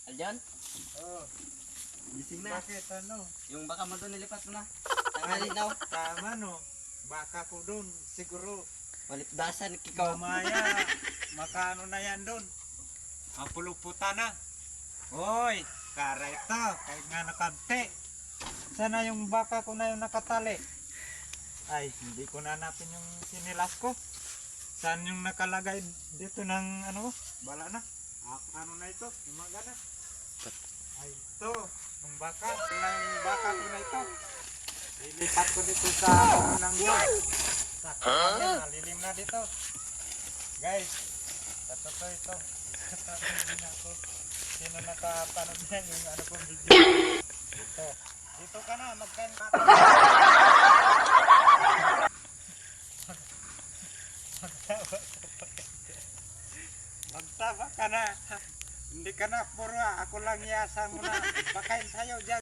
Aljon, Oh, gising na. bakit ano? Yung baka mo doon nilipat mo na. Tanghali na. Tama no. Baka ko doon, siguro. Walipdasan kikaw. Mamaya, makaano na yan doon. Mapuluputan na. Hoy, kara ito. Kahit nga nakante. Sana yung baka ko na yung nakatali. Ay, hindi ko na hanapin yung sinilas ko. Saan yung nakalagay dito ng ano? Bala na. Ano na ito? Umaga na. Ay, ito. Yung baka. Yung baka ko na ito. Lilipat ko dito sa unang yun. Sakto na yan. Nalilim na dito. Guys, totoo ito. Tatanungin ako. Sino nakapanood yan yung ano kong video. Dito. Dito ka na. Magkain ka. Magtaba ka na. Hindi ka na puro. Ako lang iasa mo na. Pakain sa'yo dyan.